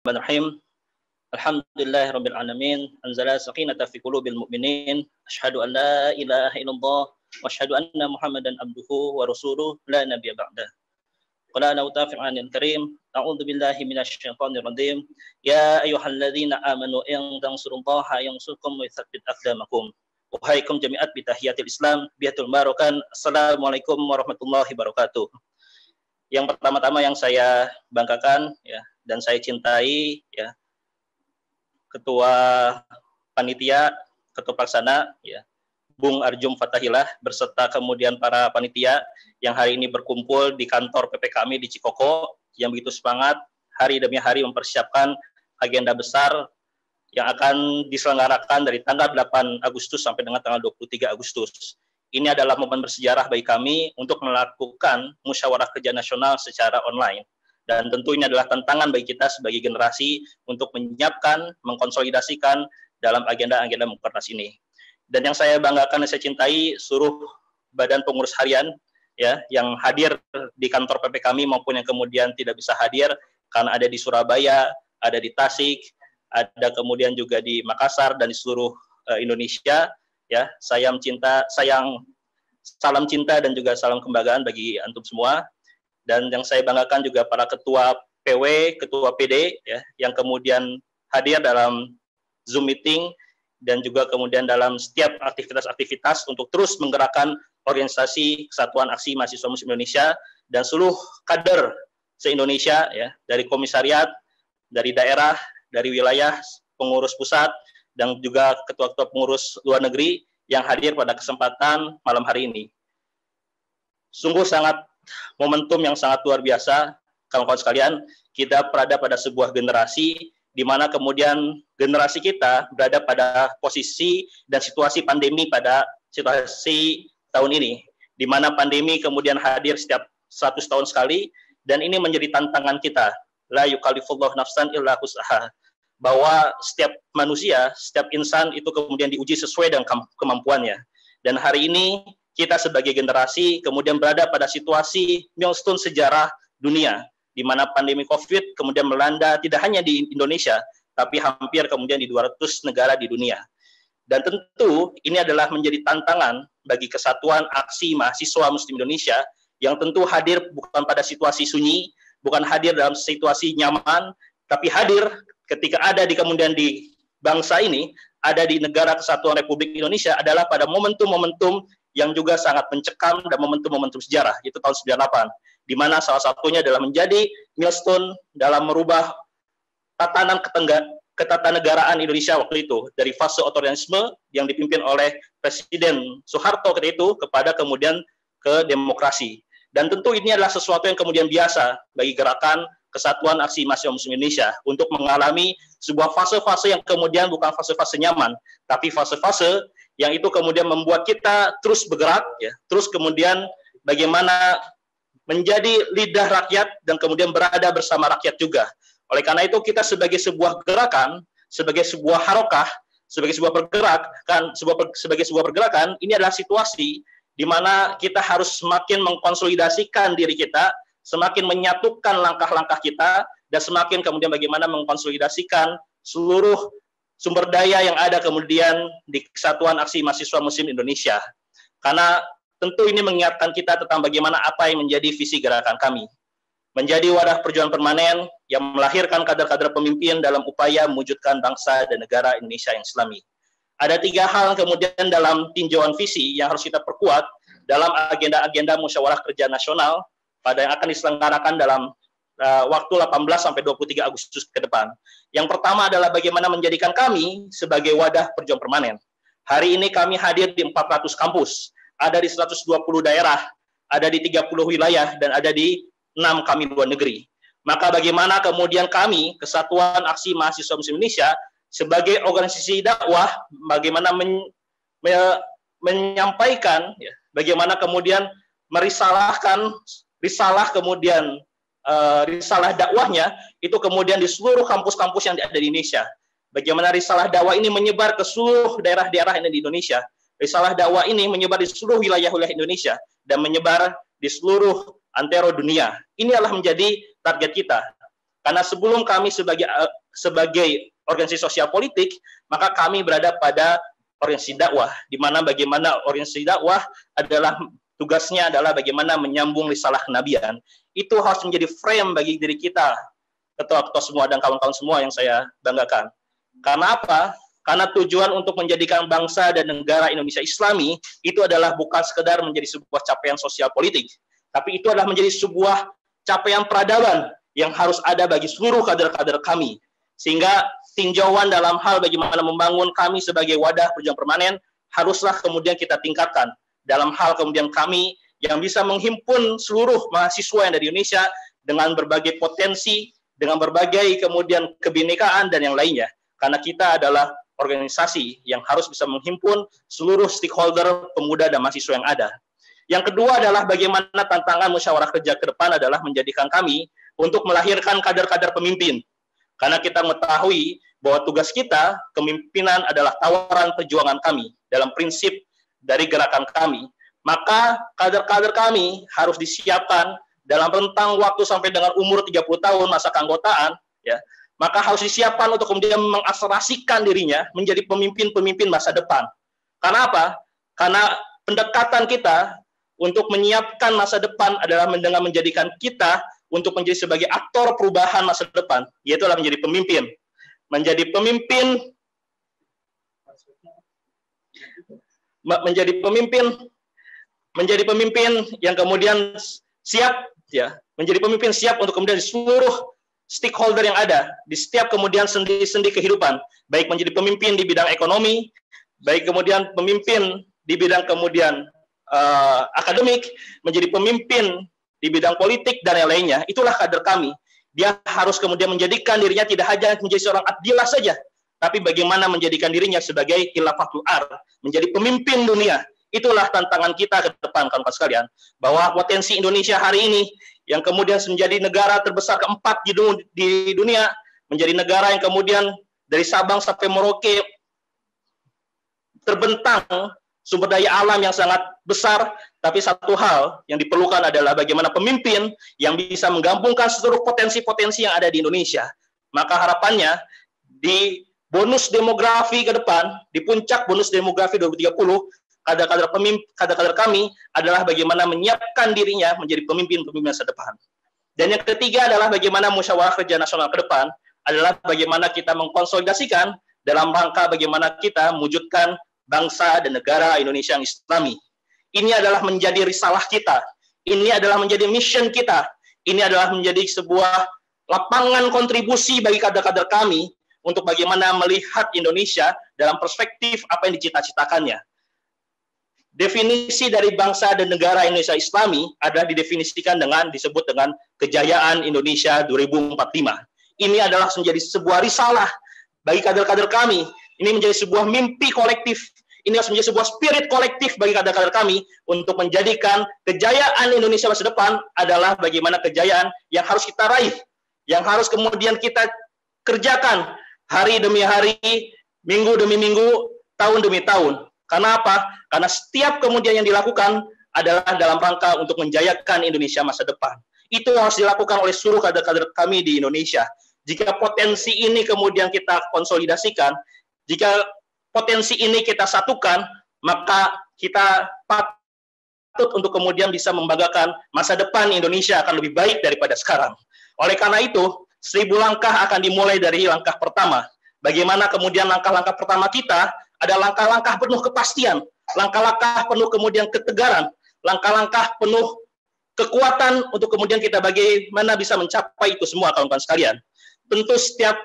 Bismillahirrahmanirrahim. Alhamdulillahirabbil alamin. Anzala sakinata fi qulubil mu'minin. Asyhadu an la ilaha illallah wa asyhadu anna Muhammadan abduhu wa rasuluhu la nabiyya ba'dah. Qala la utafi'anil karim. A'udzu billahi minasyaitonir rajim. Ya ayyuhalladzina amanu in tansurullaha yansurkum wa yutsabbit aqdamakum. Wahaikum jami'at bi tahiyatil Islam, biatul barokan. Assalamualaikum warahmatullahi wabarakatuh. Yang pertama-tama yang saya banggakan ya dan saya cintai ya Ketua Panitia, Ketua Pelaksana ya Bung Arjum Fatahillah beserta kemudian para panitia yang hari ini berkumpul di kantor PP kami di Cikoko yang begitu semangat hari demi hari mempersiapkan agenda besar yang akan diselenggarakan dari tanggal 8 Agustus sampai dengan tanggal 23 Agustus. Ini adalah momen bersejarah bagi kami untuk melakukan musyawarah kerja nasional secara online. Dan tentu ini adalah tantangan bagi kita sebagai generasi untuk menyiapkan, mengkonsolidasikan dalam agenda-agenda Mukernas ini. Dan yang saya banggakan dan saya cintai seluruh badan pengurus harian ya yang hadir di kantor PP kami maupun yang kemudian tidak bisa hadir karena ada di Surabaya, ada di Tasik, ada kemudian juga di Makassar dan di seluruh Indonesia. Ya, salam cinta dan juga salam kebanggaan bagi antum semua. Dan yang saya banggakan juga para ketua PW, ketua PD ya yang kemudian hadir dalam Zoom meeting dan juga kemudian dalam setiap aktivitas-aktivitas untuk terus menggerakkan organisasi Kesatuan Aksi Mahasiswa Muslim Indonesia dan seluruh kader se-Indonesia ya dari komisariat, dari daerah, dari wilayah, pengurus pusat dan juga ketua-ketua pengurus luar negeri yang hadir pada kesempatan malam hari ini. Sungguh sangat momentum yang sangat luar biasa, kawan-kawan sekalian, kita berada pada sebuah generasi di mana kemudian generasi kita berada pada posisi dan situasi pandemi pada situasi tahun ini, di mana pandemi kemudian hadir setiap 100 tahun sekali, dan ini menjadi tantangan kita. La yukallifullahu nafsan illa wus'aha. Bahwa setiap manusia, setiap insan itu kemudian diuji sesuai dengan kemampuannya. Dan hari ini kita sebagai generasi kemudian berada pada situasi milestone sejarah dunia, di mana pandemi COVID kemudian melanda tidak hanya di Indonesia, tapi hampir kemudian di 200 negara di dunia. Dan tentu ini adalah menjadi tantangan bagi Kesatuan Aksi Mahasiswa Muslim Indonesia yang tentu hadir bukan pada situasi sunyi, bukan hadir dalam situasi nyaman, tapi hadir ketika ada di kemudian di bangsa ini, ada di negara Kesatuan Republik Indonesia adalah pada momentum-momentum yang juga sangat mencekam dan momentum-momentum sejarah, itu tahun 98, di mana salah satunya adalah menjadi milestone dalam merubah tatanan ketatanegaraan Indonesia waktu itu, dari fase otoritarisme yang dipimpin oleh Presiden Soeharto ketika itu kepada kemudian ke demokrasi. Dan tentu ini adalah sesuatu yang kemudian biasa bagi gerakan Kesatuan Aksi Mahasiswa Muslim Indonesia untuk mengalami sebuah fase-fase yang kemudian bukan fase-fase nyaman, tapi fase-fase yang itu kemudian membuat kita terus bergerak, ya, terus kemudian bagaimana menjadi lidah rakyat dan kemudian berada bersama rakyat juga. Oleh karena itu kita sebagai sebuah gerakan, sebagai sebuah harokah, sebagai sebuah pergerakan, ini adalah situasi di mana kita harus semakin mengkonsolidasikan diri kita, semakin menyatukan langkah-langkah kita, dan semakin kemudian bagaimana mengkonsolidasikan seluruh sumber daya yang ada kemudian di Kesatuan Aksi Mahasiswa Muslim Indonesia. Karena tentu ini mengingatkan kita tentang bagaimana apa yang menjadi visi gerakan kami. Menjadi wadah perjuangan permanen yang melahirkan kader-kader pemimpin dalam upaya mewujudkan bangsa dan negara Indonesia yang Islami. Ada 3 hal kemudian dalam tinjauan visi yang harus kita perkuat dalam agenda-agenda musyawarah kerja nasional pada yang akan diselenggarakan dalam waktu 18 sampai 23 Agustus ke depan. Yang pertama adalah bagaimana menjadikan kami sebagai wadah perjuangan permanen. Hari ini kami hadir di 400 kampus, ada di 120 daerah, ada di 30 wilayah, dan ada di 6 kami luar negeri. Maka bagaimana kemudian kami, Kesatuan Aksi Mahasiswa Muslim Indonesia, sebagai organisasi dakwah, bagaimana menyampaikan, ya, bagaimana kemudian risalah kemudian risalah dakwahnya itu kemudian di seluruh kampus-kampus yang ada di Indonesia. Bagaimana risalah dakwah ini menyebar ke seluruh daerah-daerah yang ada di Indonesia. Risalah dakwah ini menyebar di seluruh wilayah-wilayah Indonesia dan menyebar di seluruh antero dunia. Ini adalah menjadi target kita. Karena sebelum kami sebagai organisasi sosial politik, maka kami berada pada organisasi dakwah, di mana bagaimana organisasi dakwah adalah tugasnya adalah bagaimana menyambung risalah kenabian. Itu harus menjadi frame bagi diri kita, ketua-ketua semua dan kawan-kawan semua yang saya banggakan. Karena apa? Karena tujuan untuk menjadikan bangsa dan negara Indonesia Islami itu adalah bukan sekedar menjadi sebuah capaian sosial politik, tapi itu adalah menjadi sebuah capaian peradaban yang harus ada bagi seluruh kader-kader kami. Sehingga tinjauan dalam hal bagaimana membangun kami sebagai wadah perjuangan permanen haruslah kemudian kita tingkatkan. Dalam hal kemudian kami yang bisa menghimpun seluruh mahasiswa yang dari Indonesia dengan berbagai potensi, dengan berbagai kemudian kebinekaan dan yang lainnya. Karena kita adalah organisasi yang harus bisa menghimpun seluruh stakeholder pemuda dan mahasiswa yang ada. Yang kedua adalah bagaimana tantangan musyawarah kerja ke depan adalah menjadikan kami untuk melahirkan kader-kader pemimpin. Karena kita mengetahui bahwa tugas kita, kepemimpinan adalah tawaran perjuangan kami dalam prinsip dari gerakan kami. Maka kader-kader kami harus disiapkan dalam rentang waktu sampai dengan umur 30 tahun masa keanggotaan, ya. Maka harus disiapkan untuk kemudian mengakselerasikan dirinya menjadi pemimpin-pemimpin masa depan. Karena apa? Karena pendekatan kita untuk menyiapkan masa depan adalah dengan menjadikan kita untuk menjadi sebagai aktor perubahan masa depan, yaitu adalah menjadi pemimpin. Menjadi pemimpin yang kemudian siap, ya, menjadi pemimpin siap untuk kemudian di seluruh stakeholder yang ada di setiap kemudian sendi-sendi kehidupan, baik menjadi pemimpin di bidang ekonomi, baik kemudian pemimpin di bidang kemudian akademik, menjadi pemimpin di bidang politik dan yang lainnya. Itulah kader kami. Dia harus kemudian menjadikan dirinya tidak hanya menjadi seorang abdillah saja, tapi bagaimana menjadikan dirinya sebagai khilafatul ard, menjadi pemimpin dunia. Itulah tantangan kita ke depan, kawan-kawan sekalian, bahwa potensi Indonesia hari ini yang kemudian menjadi negara terbesar keempat di dunia, menjadi negara yang kemudian dari Sabang sampai Merauke terbentang sumber daya alam yang sangat besar, tapi satu hal yang diperlukan adalah bagaimana pemimpin yang bisa menggabungkan seluruh potensi-potensi yang ada di Indonesia. Maka harapannya di bonus demografi ke depan, di puncak bonus demografi 2030, kader-kader kami adalah bagaimana menyiapkan dirinya menjadi pemimpin-pemimpin masa depan. Dan yang ketiga adalah bagaimana musyawarah kerja nasional ke depan adalah bagaimana kita mengkonsolidasikan dalam rangka bagaimana kita mewujudkan bangsa dan negara Indonesia yang Islami. Ini adalah menjadi risalah kita. Ini adalah menjadi mission kita. Ini adalah menjadi sebuah lapangan kontribusi bagi kader-kader kami untuk bagaimana melihat Indonesia dalam perspektif apa yang dicita-citakannya. Definisi dari bangsa dan negara Indonesia Islami adalah didefinisikan dengan disebut dengan kejayaan Indonesia 2045. Ini adalah menjadi sebuah risalah bagi kader-kader kami. Ini menjadi sebuah mimpi kolektif. Ini harus menjadi sebuah spirit kolektif bagi kader-kader kami untuk menjadikan kejayaan Indonesia masa depan adalah bagaimana kejayaan yang harus kita raih, yang harus kemudian kita kerjakan hari demi hari, minggu demi minggu, tahun demi tahun. Karena apa? Karena setiap kemudian yang dilakukan adalah dalam rangka untuk menjayakan Indonesia masa depan. Itu harus dilakukan oleh seluruh kader-kader kami di Indonesia. Jika potensi ini kemudian kita konsolidasikan, jika potensi ini kita satukan, maka kita patut untuk kemudian bisa membanggakan masa depan Indonesia akan lebih baik daripada sekarang. Oleh karena itu, 1000 langkah akan dimulai dari langkah pertama. Bagaimana kemudian langkah-langkah pertama kita ada langkah-langkah penuh kepastian, langkah-langkah penuh kemudian ketegaran, langkah-langkah penuh kekuatan untuk kemudian kita bagaimana bisa mencapai itu semua, kawan-kawan sekalian. Tentu setiap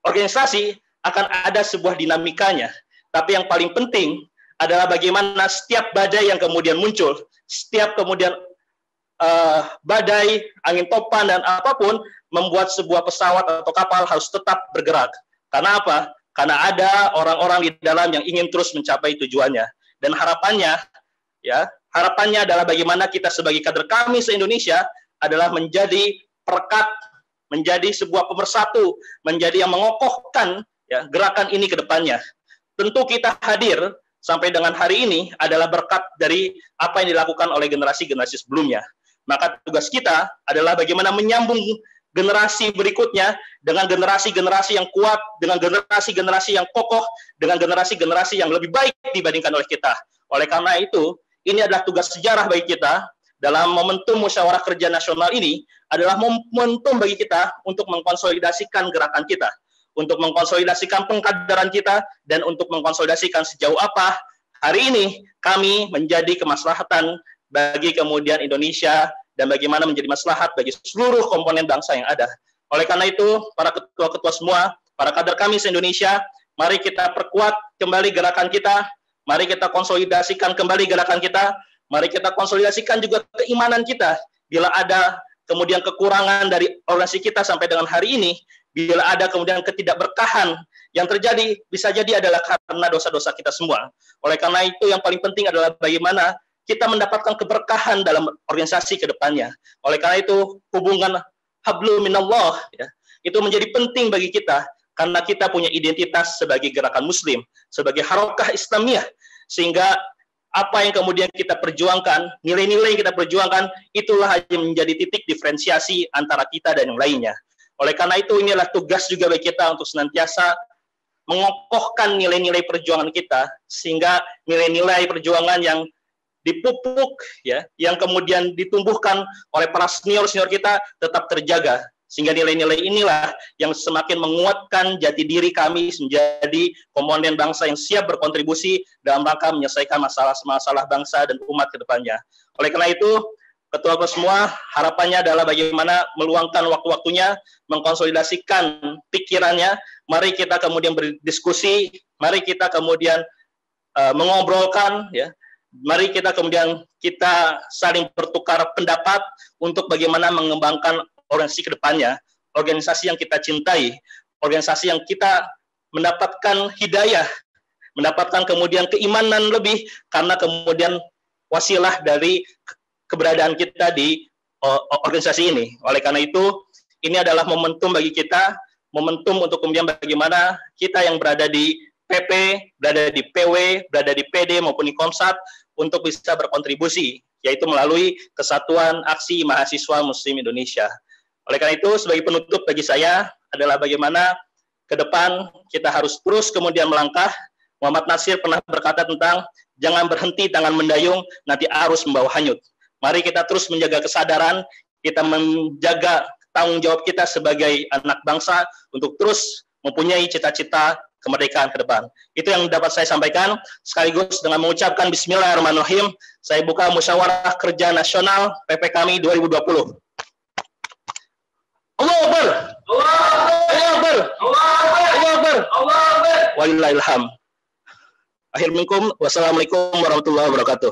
organisasi akan ada sebuah dinamikanya, tapi yang paling penting adalah bagaimana setiap badai yang kemudian muncul, setiap kemudian badai, angin topan, dan apapun, membuat sebuah pesawat atau kapal harus tetap bergerak. Karena apa? Karena ada orang-orang di dalam yang ingin terus mencapai tujuannya. Dan harapannya, ya, harapannya adalah bagaimana kita sebagai kader kami se-Indonesia adalah menjadi perekat, menjadi sebuah pemersatu, menjadi yang mengokohkan, ya, gerakan ini ke depannya. Tentu kita hadir sampai dengan hari ini adalah berkat dari apa yang dilakukan oleh generasi-generasi sebelumnya. Maka tugas kita adalah bagaimana menyambung generasi berikutnya dengan generasi-generasi yang kuat, dengan generasi-generasi yang kokoh, dengan generasi-generasi yang lebih baik dibandingkan oleh kita. Oleh karena itu, ini adalah tugas sejarah bagi kita dalam momentum musyawarah kerja nasional ini adalah momentum bagi kita untuk mengkonsolidasikan gerakan kita, untuk mengkonsolidasikan pengkaderan kita, dan untuk mengkonsolidasikan sejauh apa hari ini kami menjadi kemaslahatan bagi kemudian Indonesia dan bagaimana menjadi maslahat bagi seluruh komponen bangsa yang ada. Oleh karena itu, para ketua-ketua semua, para kader kami se-Indonesia, mari kita perkuat kembali gerakan kita, mari kita konsolidasikan kembali gerakan kita, mari kita konsolidasikan juga keimanan kita. Bila ada kemudian kekurangan dari organisasi kita sampai dengan hari ini, bila ada kemudian ketidakberkahan yang terjadi, bisa jadi adalah karena dosa-dosa kita semua. Oleh karena itu, yang paling penting adalah bagaimana kita mendapatkan keberkahan dalam organisasi ke depannya. Oleh karena itu, hubungan hablum minallah ya, itu menjadi penting bagi kita karena kita punya identitas sebagai gerakan muslim, sebagai harokah Islamiyah, sehingga apa yang kemudian kita perjuangkan, nilai-nilai yang kita perjuangkan, itulah yang menjadi titik diferensiasi antara kita dan yang lainnya. Oleh karena itu, inilah tugas juga bagi kita untuk senantiasa mengokohkan nilai-nilai perjuangan kita, sehingga nilai-nilai perjuangan yang dipupuk ya, yang kemudian ditumbuhkan oleh para senior-senior kita tetap terjaga, sehingga nilai-nilai inilah yang semakin menguatkan jati diri kami menjadi komponen bangsa yang siap berkontribusi dalam rangka menyelesaikan masalah-masalah bangsa dan umat ke depannya. Oleh karena itu, ketua-ketua semua, harapannya adalah bagaimana meluangkan waktu-waktunya, mengkonsolidasikan pikirannya, mari kita kemudian berdiskusi, mari kita kemudian mengobrolkan ya, mari kita kemudian kita saling bertukar pendapat untuk bagaimana mengembangkan organisasi ke depannya, organisasi yang kita cintai, organisasi yang kita mendapatkan hidayah, mendapatkan kemudian keimanan lebih, karena kemudian wasilah dari keberadaan kita di organisasi ini. Oleh karena itu, ini adalah momentum bagi kita, momentum untuk kemudian bagaimana kita yang berada di PP, berada di PW, berada di PD maupun di Komsat untuk bisa berkontribusi, yaitu melalui Kesatuan Aksi Mahasiswa Muslim Indonesia. Oleh karena itu, sebagai penutup bagi saya adalah bagaimana ke depan kita harus terus kemudian melangkah. Muhammad Nasir pernah berkata tentang jangan berhenti tangan mendayung, nanti arus membawa hanyut. Mari kita terus menjaga kesadaran, kita menjaga tanggung jawab kita sebagai anak bangsa untuk terus mempunyai cita-cita kemerdekaan ke depan. Itu yang dapat saya sampaikan, sekaligus dengan mengucapkan Bismillahirrahmanirrahim, saya buka musyawarah kerja nasional PP kami 2020. Allahu Akbar. Allahu Akbar. Allahu Akbar. Walillahilham. Akhir minkum, wassalamualaikum warahmatullahi wabarakatuh.